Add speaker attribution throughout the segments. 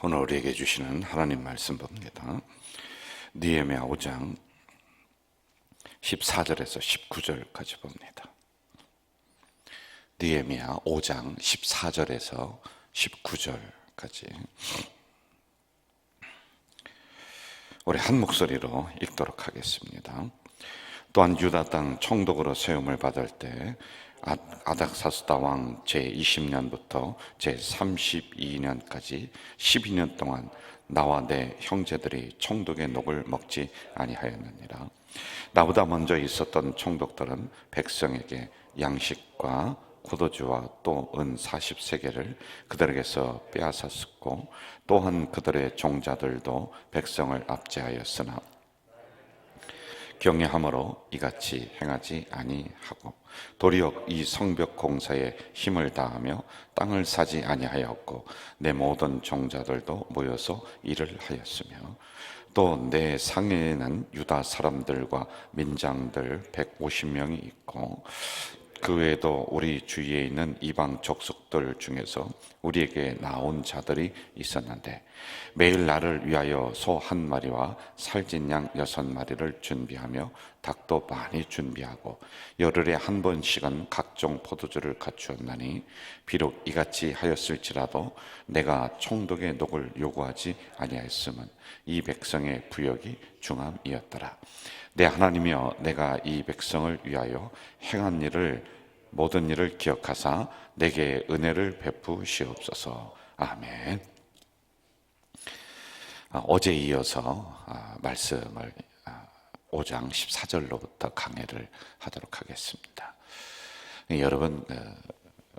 Speaker 1: 오늘 우리에게 주시는 하나님 말씀 봅니다. 느헤미야 5장 14절에서 19절까지 봅니다. 느헤미야 5장 14절에서 19절까지 우리 한 목소리로 읽도록 하겠습니다. 또한 유다 땅 총독으로 세움을 받을 때 아닥사스다 왕 제20년부터 제32년까지 12년 동안 나와 내 형제들이 총독의 녹을 먹지 아니하였느니라. 나보다 먼저 있었던 총독들은 백성에게 양식과 포도주와 또 은 40세겔을 그들에게서 빼앗았고, 또한 그들의 종자들도 백성을 압제하였으나 경외함으로 이같이 행하지 아니하고, 도리어 이 성벽 공사에 힘을 다하며 땅을 사지 아니하였고, 내 모든 종자들도 모여서 일을 하였으며, 또 내 상에는 유다 사람들과 민장들 150명이 있고, 그 외에도 우리 주위에 있는 이방 족속들 중에서 우리에게 나온 자들이 있었는데, 매일 나를 위하여 소 1마리와 살찐 양 6마리를 준비하며 닭도 많이 준비하고 열흘에 한 번씩은 각종 포도주를 갖추었나니, 비록 이같이 하였을지라도 내가 총독의 녹을 요구하지 아니하였음은 이 백성의 부역이 중함이었더라. 내 하나님이여, 내가 이 백성을 위하여 행한 모든 일을 기억하사 내게 은혜를 베푸시옵소서. 아멘. 어제 이어서 말씀을 5장 14절로부터 강해를 하도록 하겠습니다. 여러분,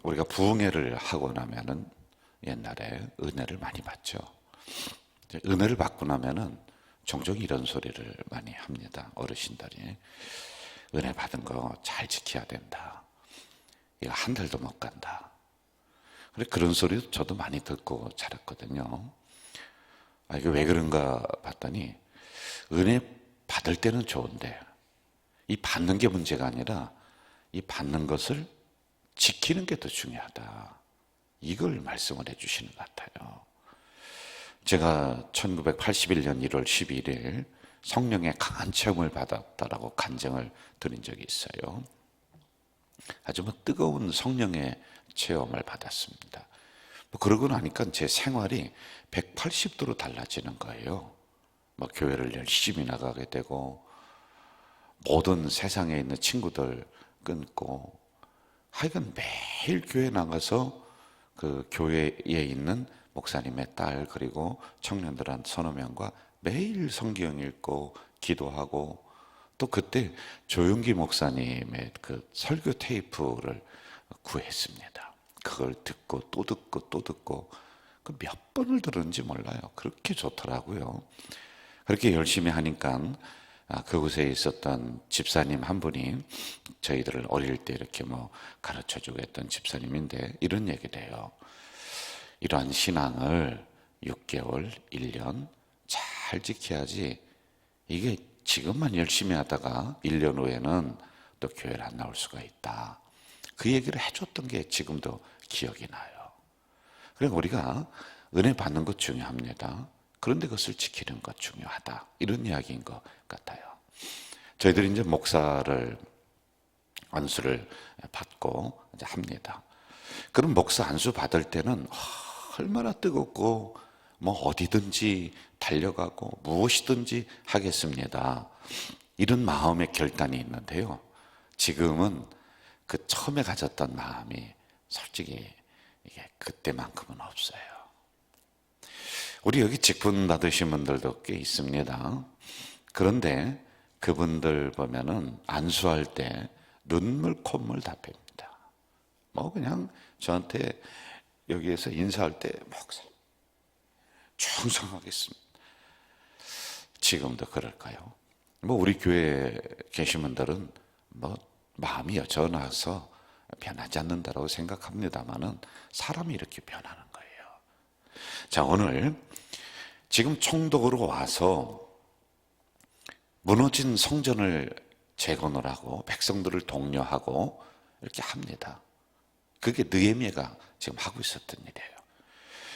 Speaker 1: 우리가 부흥회를 하고 나면은 옛날에 은혜를 많이 받죠. 은혜를 받고 나면은 종종 이런 소리를 많이 합니다. 어르신들이 은혜 받은 거 잘 지켜야 된다. 이거 한 달도 못 간다. 그런 소리도 저도 많이 듣고 자랐거든요. 이게 왜 그런가 봤더니, 은혜 받을 때는 좋은데 이 받는 게 문제가 아니라 이 받는 것을 지키는 게 더 중요하다. 이걸 말씀을 해주시는 것 같아요. 제가 1981년 1월 11일 성령의 강한 체험을 받았다라고 간증을 드린 적이 있어요. 아주 뜨거운 성령의 체험을 받았습니다. 그러고 나니까 제 생활이 180도로 달라지는 거예요. 교회를 열심히 나가게 되고, 모든 세상에 있는 친구들 끊고, 하여간 매일 교회 나가서 그 교회에 있는 목사님의 딸 그리고 청년들 한 서너 명과 매일 성경 읽고 기도하고, 또 그때 조용기 목사님의 그 설교 테이프를 구했습니다. 그걸 듣고 또 듣고 또 듣고, 그 몇 번을 들었는지 몰라요. 그렇게 좋더라고요. 그렇게 열심히 하니까 그곳에 있었던 집사님 한 분이 저희들을 어릴 때 이렇게 가르쳐주고 했던 집사님인데, 이런 얘기를 해요. 이러한 신앙을 6개월, 1년 잘 지켜야지, 이게 지금만 열심히 하다가 1년 후에는 또 교회를 안 나올 수가 있다. 그 얘기를 해줬던 게 지금도 기억이 나요. 그러니까 우리가 은혜 받는 것 중요합니다. 그런데 그것을 지키는 것 중요하다. 이런 이야기인 것 같아요. 저희들이 이제 목사를 안수를 받고 이제 합니다. 그럼 목사 안수 받을 때는 얼마나 뜨겁고 어디든지 달려가고 무엇이든지 하겠습니다. 이런 마음의 결단이 있는데요. 지금은 그 처음에 가졌던 마음이 솔직히 이게 그때만큼은 없어요. 우리 여기 직분 받으신 분들도 꽤 있습니다. 그런데 그분들 보면은 안수할 때 눈물 콧물 다 뺍니다. 그냥 저한테 여기에서 인사할 때 목사 충성하겠습니다. 지금도 그럴까요? 우리 교회에 계신 분들은 마음이 여전해서 변하지 않는다고 생각합니다만은 사람이 이렇게 변하는 거예요. 자, 오늘 지금 총독으로 와서 무너진 성전을 재건을 하고 백성들을 독려하고 이렇게 합니다. 그게 느헤미야가 지금 하고 있었던 일이에요.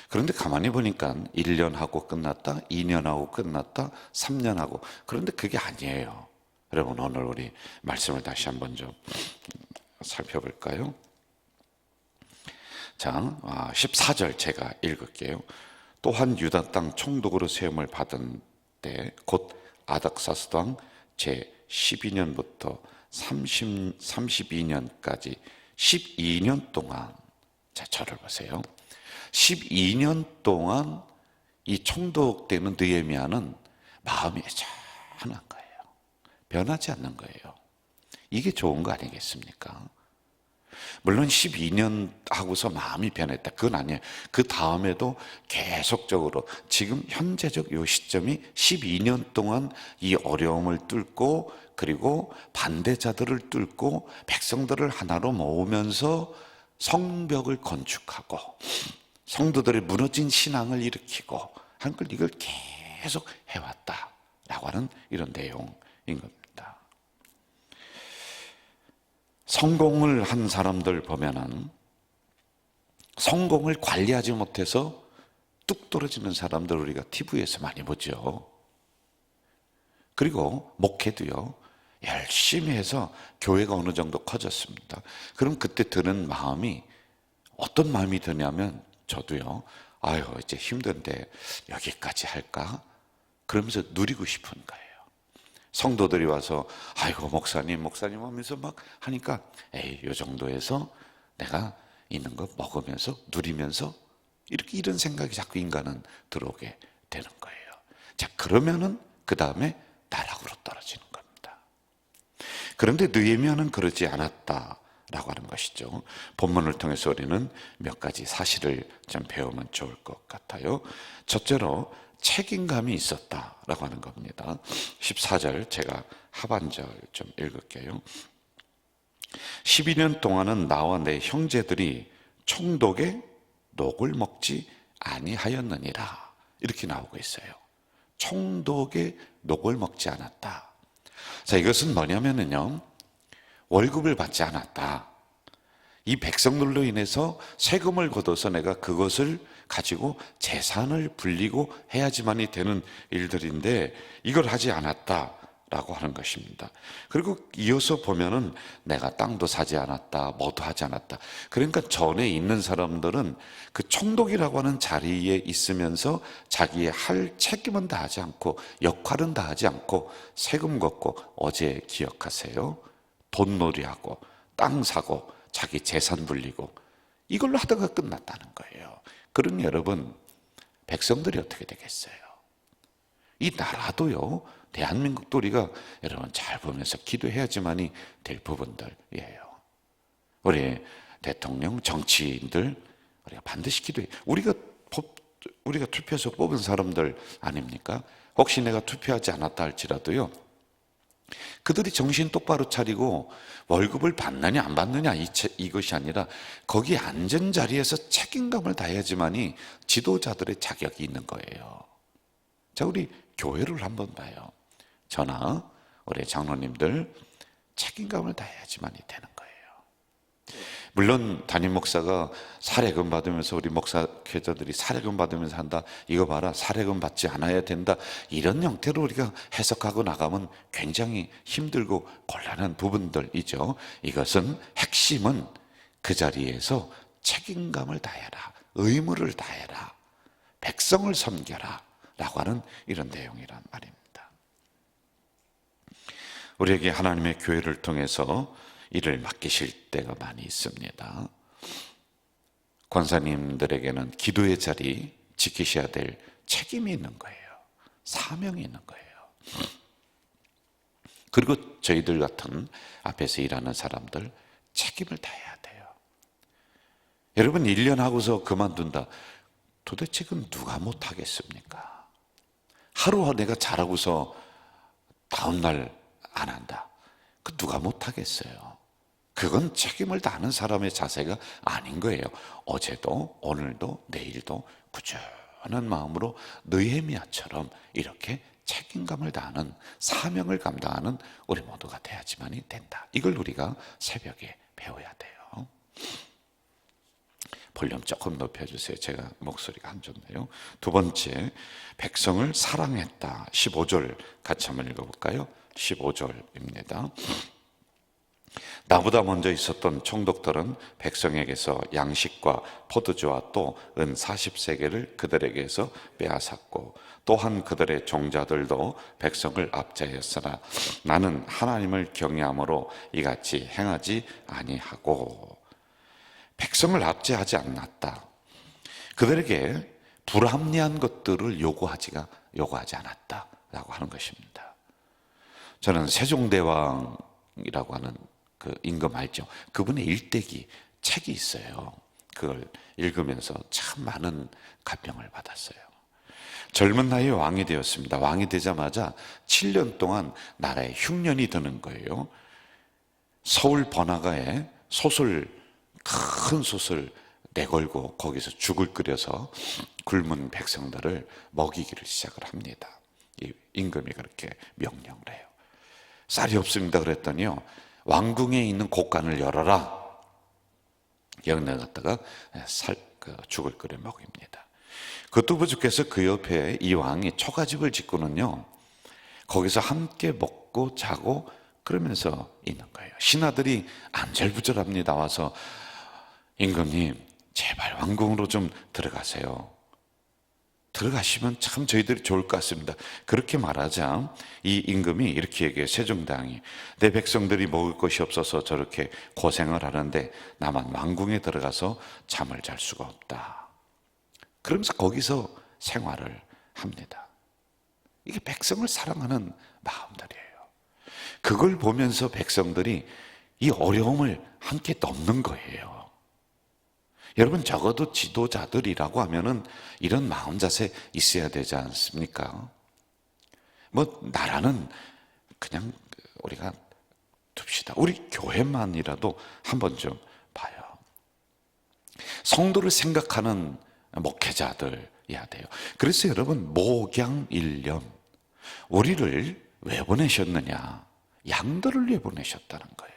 Speaker 1: 그런데 가만히 보니까 1년 하고 끝났다, 2년 하고 끝났다, 3년 하고. 그런데 그게 아니에요. 여러분, 오늘 우리 말씀을 다시 한번 좀 살펴볼까요? 자, 14절 제가 읽을게요. 또한 유다 땅 총독으로 세움을 받은 때 곧 아닥사스 왕 제 12년부터 32년까지 12년 동안, 자, 저를 보세요. 12년 동안 이 총독 되는 느헤미야는 마음이 애잔한 거예요. 변하지 않는 거예요. 이게 좋은 거 아니겠습니까? 물론 12년 하고서 마음이 변했다, 그건 아니에요. 그 다음에도 계속적으로 지금 현재적 이 시점이 12년 동안 이 어려움을 뚫고, 그리고 반대자들을 뚫고 백성들을 하나로 모으면서 성벽을 건축하고 성도들의 무너진 신앙을 일으키고 한 걸, 이걸 계속 해왔다라고 하는 이런 내용인 겁니다. 성공을 한 사람들 보면은 성공을 관리하지 못해서 뚝 떨어지는 사람들 우리가 TV에서 많이 보죠. 그리고 목회도요, 열심히 해서 교회가 어느 정도 커졌습니다. 그럼 그때 드는 마음이 어떤 마음이 드냐면, 저도요, 아유 이제 힘든데 여기까지 할까? 그러면서 누리고 싶은 거예요. 성도들이 와서 아이고 목사님 하면서 막 하니까, 에이 요 정도에서 내가 있는 거 먹으면서 누리면서 이렇게, 이런 생각이 자꾸 인간은 들어오게 되는 거예요. 자, 그러면은 그 다음에 나락으로 떨어지는 겁니다. 그런데 느헤미야는 그러지 않았다라고 하는 것이죠. 본문을 통해서 우리는 몇 가지 사실을 좀 배우면 좋을 것 같아요. 첫째로 책임감이 있었다라고 하는 겁니다. 14절 제가 하반절 좀 읽을게요. 12년 동안은 나와 내 형제들이 총독의 녹을 먹지 아니하였느니라, 이렇게 나오고 있어요. 총독의 녹을 먹지 않았다. 자, 이것은 뭐냐면요, 월급을 받지 않았다. 이 백성들로 인해서 세금을 걷어서 내가 그것을 가지고 재산을 불리고 해야지만이 되는 일들인데 이걸 하지 않았다라고 하는 것입니다. 그리고 이어서 보면은 내가 땅도 사지 않았다, 뭐도 하지 않았다. 그러니까 전에 있는 사람들은 그 총독이라고 하는 자리에 있으면서 자기의 할 책임은 다 하지 않고 역할은 다 하지 않고 세금 걷고, 어제 기억하세요? 돈놀이하고 땅 사고 자기 재산 불리고 이걸로 하다가 끝났다는 거예요. 그러니 여러분, 백성들이 어떻게 되겠어요? 이 나라도요, 대한민국도 우리가 여러분 잘 보면서 기도해야지만이 될 부분들이에요. 우리 대통령, 정치인들 우리가 반드시 기도해요. 우리가 투표해서 뽑은 사람들 아닙니까? 혹시 내가 투표하지 않았다 할지라도요, 그들이 정신 똑바로 차리고 월급을 받느냐 안 받느냐 이것이 아니라 거기 앉은 자리에서 책임감을 다해야지만이 지도자들의 자격이 있는 거예요. 자, 우리 교회를 한번 봐요. 저나 우리 장로님들 책임감을 다해야지만이 되는 거예요. 물론 담임 목사가 사례금 받으면서 우리 목사교자들이 사례금 받으면서 한다, 이거 봐라 사례금 받지 않아야 된다, 이런 형태로 우리가 해석하고 나가면 굉장히 힘들고 곤란한 부분들이죠. 이것은 핵심은 그 자리에서 책임감을 다해라, 의무를 다해라, 백성을 섬겨라 라고 하는 이런 내용이란 말입니다. 우리에게 하나님의 교회를 통해서 일을 맡기실 때가 많이 있습니다. 권사님들에게는 기도의 자리 지키셔야 될 책임이 있는 거예요. 사명이 있는 거예요. 그리고 저희들 같은 앞에서 일하는 사람들 책임을 다해야 돼요. 여러분, 1년 하고서 그만둔다, 도대체 그건 누가 못하겠습니까? 하루 내가 잘하고서 다음날 안 한다, 그 누가 못하겠어요? 그건 책임을 다하는 사람의 자세가 아닌 거예요. 어제도 오늘도 내일도 꾸준한 마음으로 느헤미야처럼 이렇게 책임감을 다하는, 사명을 감당하는 우리 모두가 돼야지만이 된다. 이걸 우리가 새벽에 배워야 돼요. 볼륨 조금 높여주세요. 제가 목소리가 안 좋네요. 두 번째, 백성을 사랑했다. 15절 같이 한번 읽어볼까요? 15절입니다. 나보다 먼저 있었던 총독들은 백성에게서 양식과 포도주와 또 은 40세겔을 그들에게서 빼앗았고 또한 그들의 종자들도 백성을 압제하였으나 나는 하나님을 경외함으로 이같이 행하지 아니하고. 백성을 압제하지 않았다. 그들에게 불합리한 것들을 요구하지 않았다라고 하는 것입니다. 저는 세종대왕이라고 하는 그 임금 알죠? 그분의 일대기 책이 있어요. 그걸 읽으면서 참 많은 감명을 받았어요. 젊은 나이에 왕이 되었습니다. 왕이 되자마자 7년 동안 나라에 흉년이 드는 거예요. 서울 번화가에 큰 솥을 내걸고 거기서 죽을 끓여서 굶은 백성들을 먹이기를 시작을 합니다. 이 임금이 그렇게 명령을 해요. 쌀이 없습니다 그랬더니요, 왕궁에 있는 곡간을 열어라. 여기다 갖다가 죽을 끓여 먹입니다. 그것도 부족해서 그 옆에 이 왕이 초가집을 짓고는요, 거기서 함께 먹고 자고 그러면서 있는 거예요. 신하들이 안절부절합니다. 와서 임금님, 제발 왕궁으로 좀 들어가세요. 들어가시면 참 저희들이 좋을 것 같습니다. 그렇게 말하자 이 임금이 이렇게 얘기해요. 세종대왕이, 내 백성들이 먹을 것이 없어서 저렇게 고생을 하는데 나만 왕궁에 들어가서 잠을 잘 수가 없다. 그러면서 거기서 생활을 합니다. 이게 백성을 사랑하는 마음들이에요. 그걸 보면서 백성들이 이 어려움을 함께 넘는 거예요. 여러분, 적어도 지도자들이라고 하면은 이런 마음 자세 있어야 되지 않습니까? 나라는 그냥 우리가 둡시다. 우리 교회만이라도 한번 좀 봐요. 성도를 생각하는 목회자들이어야 돼요. 그래서 여러분, 목양일념, 우리를 왜 보내셨느냐? 양들을 위해 보내셨다는 거예요.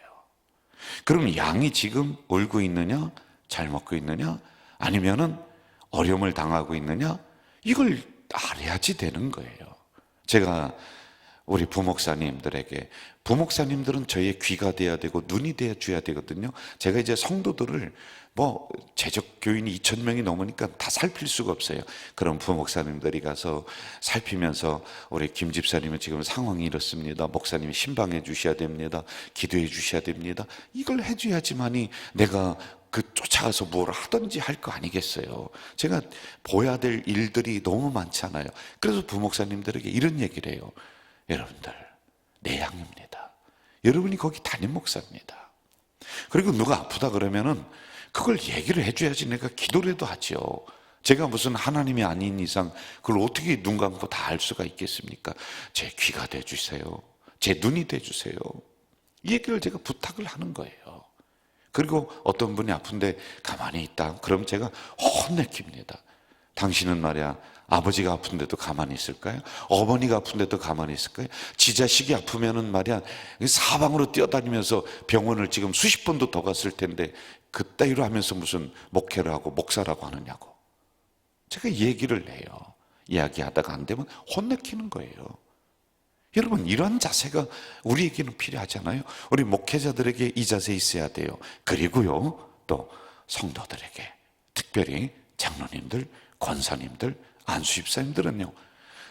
Speaker 1: 그럼 양이 지금 울고 있느냐? 잘 먹고 있느냐? 아니면은 어려움을 당하고 있느냐? 이걸 알아야지 되는 거예요. 제가 우리 부목사님들에게, 부목사님들은 저희의 귀가 돼야 되고 눈이 돼야 줘야 되거든요. 제가 이제 성도들을 재적 교인이 2,000명이 넘으니까 다 살필 수가 없어요. 그럼 부목사님들이 가서 살피면서 우리 김 집사님은 지금 상황이 이렇습니다. 목사님이 신방해 주셔야 됩니다. 기도해 주셔야 됩니다. 이걸 해줘야지만이 내가 쫓아가서 뭘 하든지 할 거 아니겠어요. 제가 보야 될 일들이 너무 많잖아요. 그래서 부목사님들에게 이런 얘기를 해요. 여러분들, 내 양입니다. 여러분이 거기 담임 목사입니다. 그리고 누가 아프다 그러면은 그걸 얘기를 해줘야지 내가 기도라도 하죠. 제가 무슨 하나님이 아닌 이상 그걸 어떻게 눈 감고 다 알 수가 있겠습니까? 제 귀가 돼주세요. 제 눈이 돼주세요. 이 얘기를 제가 부탁을 하는 거예요. 그리고 어떤 분이 아픈데 가만히 있다. 그럼 제가 혼내킵니다. 당신은 말이야, 아버지가 아픈데도 가만히 있을까요? 어머니가 아픈데도 가만히 있을까요? 지 자식이 아프면은 말이야, 사방으로 뛰어다니면서 병원을 지금 수십 번도 더 갔을 텐데 그따위로 하면서 무슨 목회를 하고 목사라고 하느냐고. 제가 얘기를 해요. 이야기하다가 안 되면 혼내키는 거예요. 여러분, 이런 자세가 우리에게는 필요하잖아요. 우리 목회자들에게 이 자세 있어야 돼요. 그리고요, 또 성도들에게, 특별히 장로님들, 권사님들, 안수집사님들은요,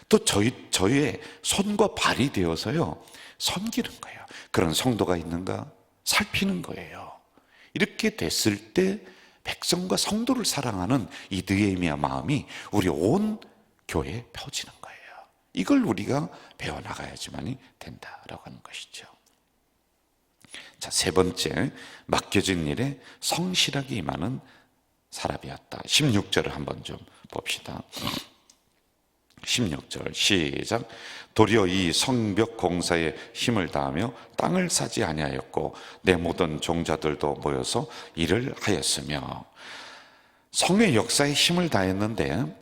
Speaker 1: 또 저희의 손과 발이 되어서요, 섬기는 거예요. 그런 성도가 있는가 살피는 거예요. 이렇게 됐을 때 백성과 성도를 사랑하는 이 느헤미야 마음이 우리 온 교회에 펴지는 거예요. 이걸 우리가 배워나가야지만이 된다라고 하는 것이죠. 자, 세 번째, 맡겨진 일에 성실하게 임하는 사람이었다. 16절을 한번 좀 봅시다. 16절 시작. 도리어 이 성벽 공사에 힘을 다하며 땅을 사지 아니하였고 내 모든 종자들도 모여서 일을 하였으며. 성의 역사에 힘을 다했는데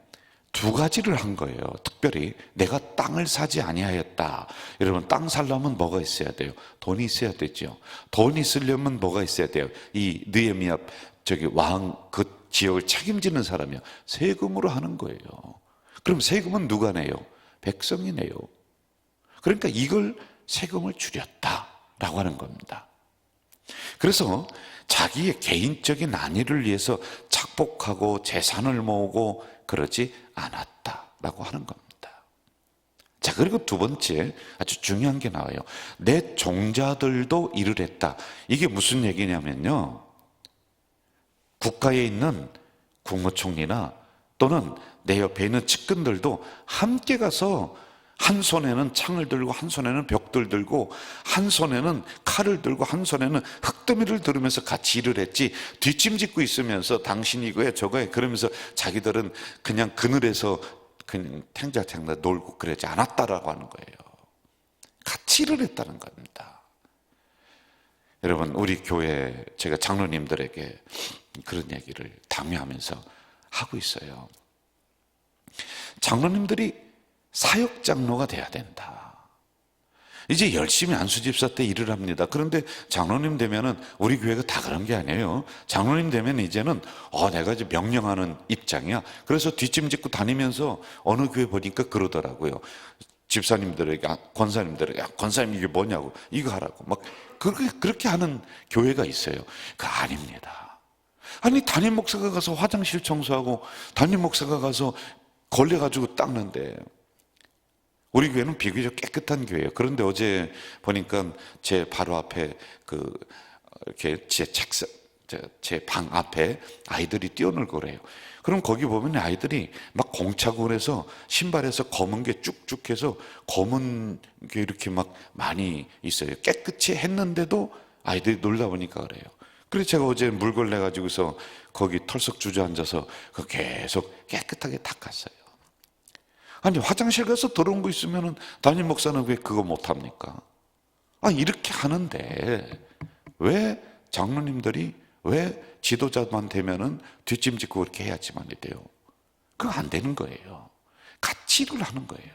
Speaker 1: 두 가지를 한 거예요. 특별히 내가 땅을 사지 아니하였다. 여러분, 땅 살려면 뭐가 있어야 돼요? 돈이 있어야 되죠. 돈 있으려면 뭐가 있어야 돼요? 이 느헤미야 왕 그 지역을 책임지는 사람이요. 세금으로 하는 거예요. 그럼 세금은 누가 내요? 백성이 내요. 그러니까 이걸 세금을 줄였다라고 하는 겁니다. 그래서 자기의 개인적인 안위를 위해서 착복하고 재산을 모으고 그러지 않았다라고 하는 겁니다. 자, 그리고 두 번째 아주 중요한 게 나와요. 내 종자들도 일을 했다. 이게 무슨 얘기냐면요, 국가에 있는 국무총리나 또는 내 옆에 있는 측근들도 함께 가서 한 손에는 창을 들고 한 손에는 벽돌 들고 한 손에는 칼을 들고 한 손에는 흙더미를 들으면서 같이 일을 했지, 뒷짐 짓고 있으면서 당신이 이거야 저거야 그러면서 자기들은 그냥 그늘에서 그냥 탱자탱자 놀고 그러지 않았다라고 하는 거예요. 같이 일을 했다는 겁니다. 여러분, 우리 교회 제가 장로님들에게 그런 얘기를 당회하면서 하고 있어요. 장로님들이 사역장로가 돼야 된다. 이제 열심히 안수집사 때 일을 합니다. 그런데 장로님 되면은 우리 교회가 다 그런 게 아니에요. 장로님 되면 이제는 내가 이제 명령하는 입장이야. 그래서 뒷짐 짓고 다니면서 어느 교회 보니까 그러더라고요. 집사님들에게, 권사님들에게, 권사님 이게 뭐냐고, 이거 하라고 막 그렇게 하는 교회가 있어요. 그거 아닙니다. 아니, 담임 목사가 가서 화장실 청소하고 담임 목사가 가서 걸레가지고 닦는데, 우리 교회는 비교적 깨끗한 교회예요. 그런데 어제 보니까 제 바로 앞에 이렇게 제 방 앞에 아이들이 뛰어놀고 그래요. 그럼 거기 보면 아이들이 막 공차고 해서 신발에서 검은 게 쭉쭉해서 검은 게 이렇게 막 많이 있어요. 깨끗이 했는데도 아이들이 놀다 보니까 그래요. 그래서 제가 어제 물걸레 가지고서 거기 털썩 주저앉아서 계속 깨끗하게 닦았어요. 아니, 화장실 가서 더러운 거 있으면 담임 목사는 왜 그거 못합니까? 이렇게 하는데 왜 장로님들이, 왜 지도자만 되면은 뒷짐 짓고 그렇게 해야지만이 돼요? 그거 안 되는 거예요. 같이 일을 하는 거예요.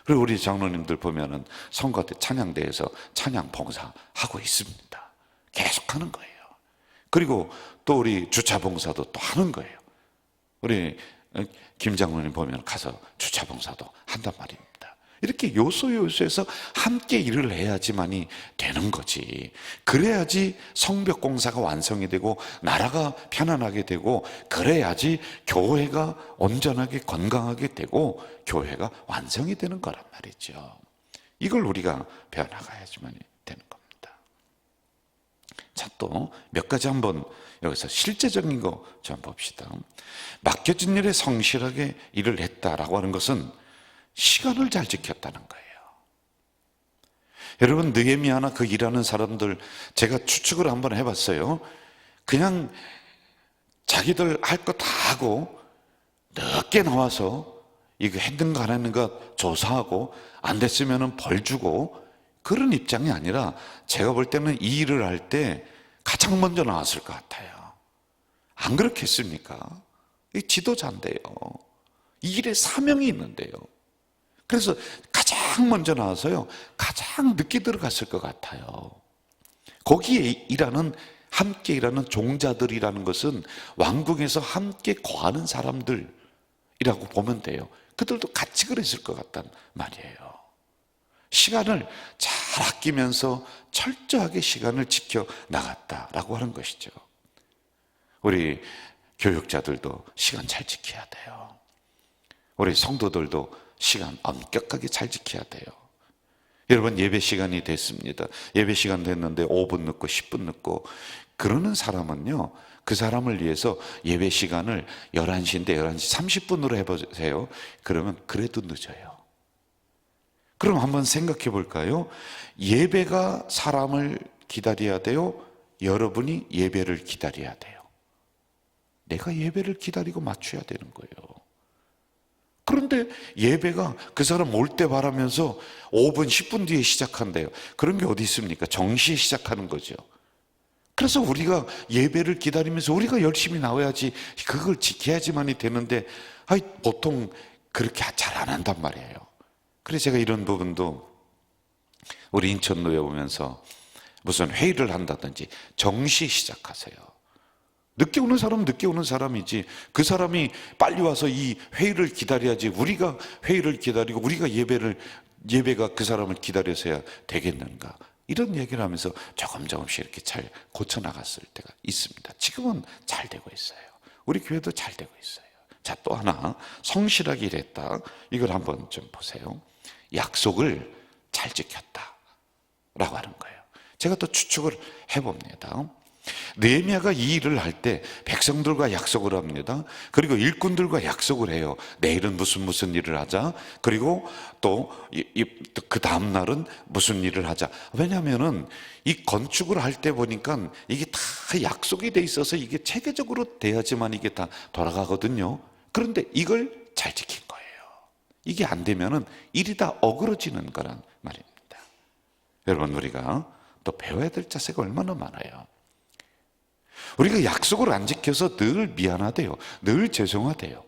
Speaker 1: 그리고 우리 장로님들 보면은 선거 때 찬양대에서 찬양 봉사하고 있습니다. 계속 하는 거예요. 그리고 또 우리 주차 봉사도 또 하는 거예요. 우리 김 장로님 보면 가서 주차 봉사도 한단 말입니다. 이렇게 요소요소에서 함께 일을 해야지만이 되는 거지. 그래야지 성벽 공사가 완성이 되고 나라가 편안하게 되고, 그래야지 교회가 온전하게 건강하게 되고 교회가 완성이 되는 거란 말이죠. 이걸 우리가 배워나가야지만이 되는 겁니다. 자, 또 몇 가지 한번 여기서 실제적인 거 좀 봅시다. 맡겨진 일에 성실하게 일을 했다라고 하는 것은 시간을 잘 지켰다는 거예요. 여러분, 느헤미야나 그 일하는 사람들 제가 추측을 한번 해봤어요. 그냥 자기들 할 거 다 하고 늦게 나와서 이거 했는가 안 했는가 조사하고 안 됐으면 벌 주고 그런 입장이 아니라, 제가 볼 때는 이 일을 할 때 가장 먼저 나왔을 것 같아요. 안 그렇겠습니까? 이 지도자인데요. 이 일에 사명이 있는데요. 그래서 가장 먼저 나와서요, 가장 늦게 들어갔을 것 같아요. 거기에 함께 일하는 종자들이라는 것은 왕궁에서 함께 거하는 사람들이라고 보면 돼요. 그들도 같이 그랬을 것 같단 말이에요. 시간을 잘 아끼면서 철저하게 시간을 지켜 나갔다라고 하는 것이죠. 우리 교육자들도 시간 잘 지켜야 돼요. 우리 성도들도 시간 엄격하게 잘 지켜야 돼요. 여러분, 예배 시간이 됐습니다. 예배 시간 됐는데 5분 늦고 10분 늦고 그러는 사람은요, 그 사람을 위해서 예배 시간을 11시인데 11시 30분으로 해보세요. 그러면 그래도 늦어요. 그럼 한번 생각해 볼까요? 예배가 사람을 기다려야 돼요? 여러분이 예배를 기다려야 돼요? 내가 예배를 기다리고 맞춰야 되는 거예요. 그런데 예배가 그 사람 올 때 바라면서 5분, 10분 뒤에 시작한대요. 그런 게 어디 있습니까? 정시에 시작하는 거죠. 그래서 우리가 예배를 기다리면서 우리가 열심히 나와야지, 그걸 지켜야지만이 되는데, 보통 그렇게 잘 안 한단 말이에요. 그래서 제가 이런 부분도 우리 인천노에 오면서 무슨 회의를 한다든지 정시 시작하세요. 늦게 오는 사람은 늦게 오는 사람이지, 그 사람이 빨리 와서 이 회의를 기다려야지 우리가 회의를 기다리고 우리가 예배가 그 사람을 기다려서야 되겠는가, 이런 얘기를 하면서 조금씩 이렇게 잘 고쳐나갔을 때가 있습니다. 지금은 잘 되고 있어요. 우리 교회도 잘 되고 있어요. 자, 또 하나, 성실하게 일했다. 이걸 한번 좀 보세요. 약속을 잘 지켰다 라고 하는 거예요. 제가 또 추측을 해봅니다. 느헤미야가 이 일을 할 때 백성들과 약속을 합니다. 그리고 일꾼들과 약속을 해요. 내일은 무슨 일을 하자. 그리고 또 그 다음 날은 무슨 일을 하자. 왜냐하면은 이 건축을 할 때 보니까 이게 다 약속이 돼 있어서 이게 체계적으로 돼야지만 이게 다 돌아가거든요. 그런데 이걸 잘 지킨 거예요. 이게 안 되면은 일이 다 어그러지는 거란 말입니다. 여러분, 우리가 또 배워야 될 자세가 얼마나 많아요. 우리가 약속을 안 지켜서 늘 미안하대요. 늘 죄송하대요.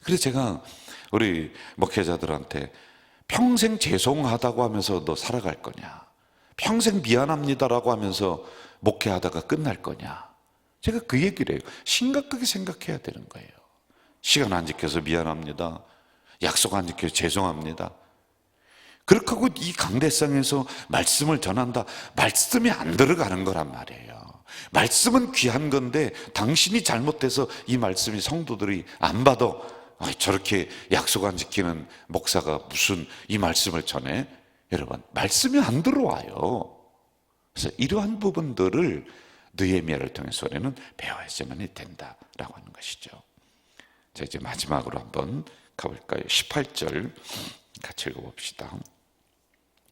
Speaker 1: 그래서 제가 우리 목회자들한테 평생 죄송하다고 하면서 너 살아갈 거냐, 평생 미안합니다라고 하면서 목회하다가 끝날 거냐, 제가 그 얘기를 해요. 심각하게 생각해야 되는 거예요. 시간 안 지켜서 미안합니다, 약속 안 지켜서 죄송합니다, 그렇게 하고 이 강대상에서 말씀을 전한다. 말씀이 안 들어가는 거란 말이에요. 말씀은 귀한 건데 당신이 잘못해서 이 말씀이 성도들이 안 받아. 저렇게 약속 안 지키는 목사가 무슨 이 말씀을 전해? 여러분, 말씀이 안 들어와요. 그래서 이러한 부분들을 느헤미야를 통해서 우리는 배워야지만 된다라고 하는 것이죠. 자, 이제 마지막으로 한번 가볼까요? 18절 같이 읽어봅시다.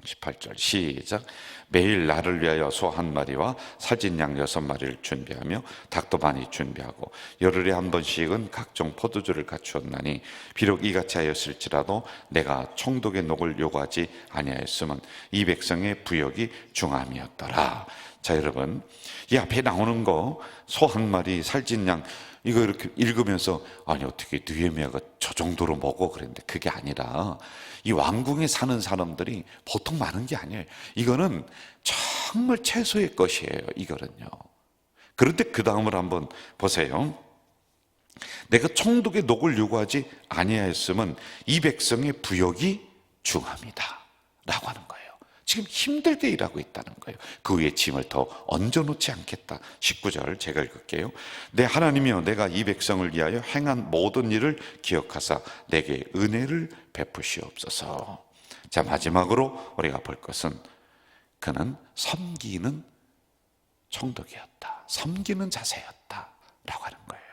Speaker 1: 18절 시작. 매일 나를 위하여 소 한 마리와 살찐 양 6마리를 준비하며 닭도 많이 준비하고 열흘에 한 번씩은 각종 포도주를 갖추었나니 비록 이같이 하였을지라도 내가 총독의 녹을 요구하지 아니하였으면 이 백성의 부역이 중함이었더라. 자, 여러분, 이 앞에 나오는 거 소 한 마리, 살찐 양, 이거 이렇게 읽으면서 아니 어떻게 느헤미야가 저 정도로 먹어 그랬는데, 그게 아니라 이 왕궁에 사는 사람들이 보통 많은 게 아니에요. 이거는 정말 최소의 것이에요. 이거는요. 그런데 그 다음을 한번 보세요. 내가 총독의 녹을 요구하지 아니하였으면 이 백성의 부역이 중함이다 라고 하는 거예요. 지금 힘들게 일하고 있다는 거예요. 그 위에 짐을 더 얹어놓지 않겠다. 19절 제가 읽을게요. 내 하나님이여, 내가 이 백성을 위하여 행한 모든 일을 기억하사 내게 은혜를 베푸시옵소서. 자, 마지막으로 우리가 볼 것은 그는 섬기는 총독이었다, 섬기는 자세였다 라고 하는 거예요.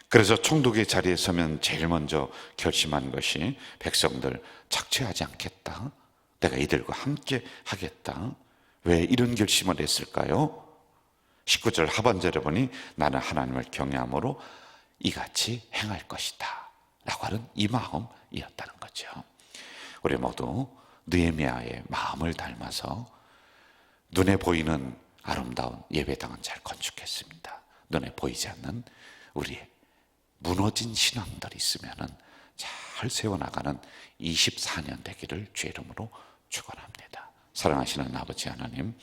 Speaker 1: 그래서 총독의 자리에 서면 제일 먼저 결심한 것이 백성들 착취하지 않겠다, 내가 이들과 함께 하겠다. 왜 이런 결심을 했을까요? 19절 하반절에 보니 나는 하나님을 경외함으로 이같이 행할 것이다 라고 하는 이 마음이었다는 거죠. 우리 모두 느헤미야의 마음을 닮아서 눈에 보이는 아름다운 예배당은 잘 건축했습니다. 눈에 보이지 않는 우리의 무너진 신앙들이 있으면 잘 세워나가는 24년 되기를 주의 이름으로 축원합니다. 사랑하시는 아버지 하나님,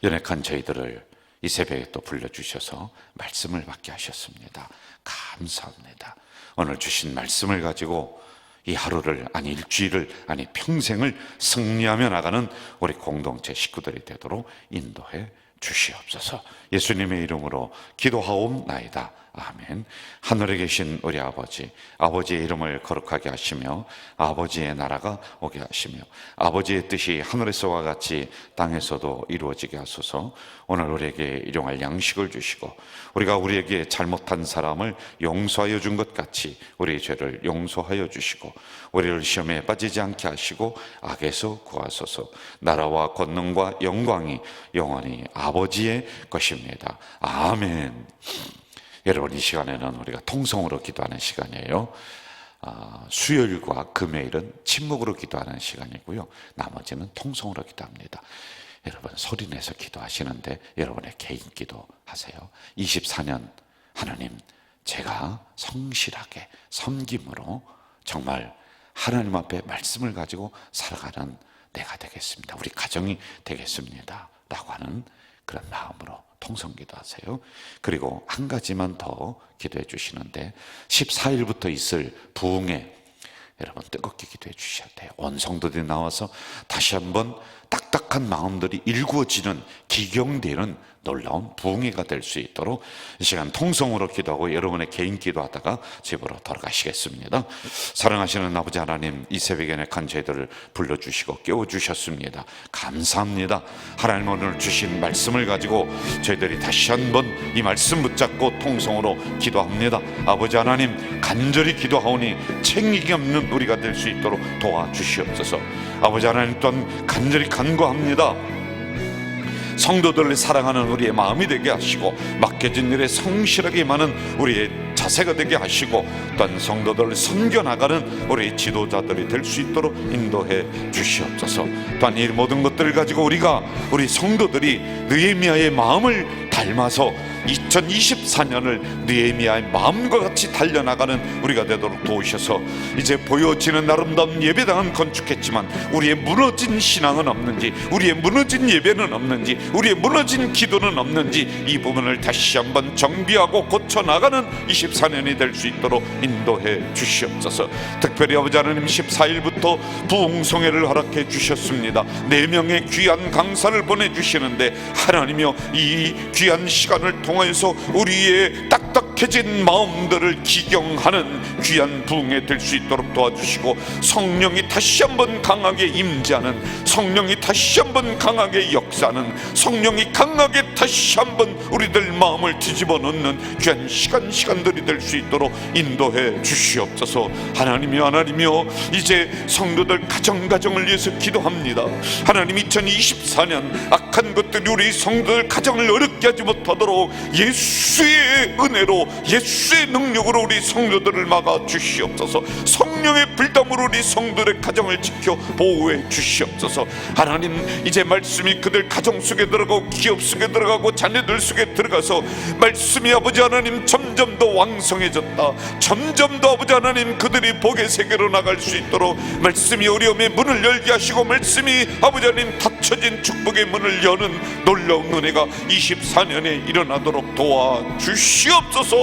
Speaker 1: 연약한 저희들을 이 새벽에 또 불러주셔서 말씀을 받게 하셨습니다. 감사합니다. 오늘 주신 말씀을 가지고 이 하루를, 아니 일주일을, 아니 평생을 승리하며 나가는 우리 공동체 식구들이 되도록 인도해 주시옵소서. 예수님의 이름으로 기도하옵나이다. 아멘. 하늘에 계신 우리 아버지, 아버지의 이름을 거룩하게 하시며 아버지의 나라가 오게 하시며 아버지의 뜻이 하늘에서와 같이 땅에서도 이루어지게 하소서. 오늘 우리에게 일용할 양식을 주시고 우리가 우리에게 잘못한 사람을 용서하여 준 것 같이 우리의 죄를 용서하여 주시고 우리를 시험에 빠지지 않게 하시고 악에서 구하소서. 나라와 권능과 영광이 영원히 아버지의 것입니다. 아멘. 여러분, 이 시간에는 우리가 통성으로 기도하는 시간이에요. 수요일과 금요일은 침묵으로 기도하는 시간이고요, 나머지는 통성으로 기도합니다. 여러분, 소리내서 기도하시는데 여러분의 개인 기도 하세요. 24년 하나님, 제가 성실하게 섬김으로 정말 하나님 앞에 말씀을 가지고 살아가는 내가 되겠습니다, 우리 가정이 되겠습니다 라고 하는 그런 마음으로 통성기도 하세요. 그리고 한 가지만 더 기도해 주시는데 14일부터 있을 부흥회 여러분 뜨겁게 기도해 주셔야 돼요. 온 성도들이 나와서 다시 한번 딱딱한 마음들이 일구어지는 기경되는 놀라운 부흥회가 될 수 있도록 이 시간 통성으로 기도하고 여러분의 개인 기도하다가 집으로 돌아가시겠습니다. 사랑하시는 아버지 하나님, 이 새벽에 약한 저희들을 불러주시고 깨워주셨습니다. 감사합니다. 하나님 오늘 주신 말씀을 가지고 저희들이 다시 한번 이 말씀 붙잡고 통성으로 기도합니다. 아버지 하나님, 간절히 기도하오니 책임이 없는 우리가 될 수 있도록 도와주시옵소서. 아버지 하나님 또한 간절히 간구합니다. 성도들을 사랑하는 우리의 마음이 되게 하시고 맡겨진 일에 성실하게 임하는 우리의 자세가 되게 하시고 또한 성도들을 섬겨나가는 우리의 지도자들이 될 수 있도록 인도해 주시옵소서. 또한 이 모든 것들을 가지고 우리 성도들이 느헤미야의 마음을 닮아서 2024년을 느헤미야의 마음과 같이 달려나가는 우리가 되도록 도우셔서 이제 보여지는 아름다운 예배당은 건축했지만 우리의 무너진 신앙은 없는지, 우리의 무너진 예배는 없는지, 우리의 무너진 기도는 없는지 이 부분을 다시 한번 정비하고 고쳐나가는 24년이 될 수 있도록 인도해 주시옵소서. 특별히 아버지 하나님 14일부터 부흥성회를 허락해 주셨습니다. 4명의 귀한 강사를 보내주시는데 하나님이여, 이 귀한 시간을 통해서 우리의 딱딱해진 마음들을 기경하는 귀한 부흥회 될 수 있도록 도와주시고 성령이 다시 한번 강하게 임재하는, 성령이 다시 한번 강하게 역사하는, 성령이 강하게 다시 한번 우리들 마음을 뒤집어 놓는 귀한 시간들이 될 수 있도록 인도해 주시옵소서. 하나님이여 이제 성도들 가정을 위해서 기도합니다. 하나님 2024년 악한 것들이 우리 성도들 가정을 어렵게 하지 못하도록 예수의 은혜로, 예수의 능력으로 우리 성도들을 막아 주시옵소서. 성령의 불담으로 우리 성도들의 가정을 지켜 보호해 주시옵소서. 하나님, 이제 말씀이 그들 가정 속에 들어가고 기업 속에 들어가고 자녀들 속에 들어가서 말씀이 아버지 하나님 점점 더 왕성해졌다. 점점 더 아버지 하나님 그들이 복의 세계로 나갈 수 있도록 말씀이 어려움의 문을 열게 하시고 말씀이 아버지 하나님 닫혀진 축복의 문을 여는 놀라운 은혜가 24년에 일어나도록 도와주시옵소서.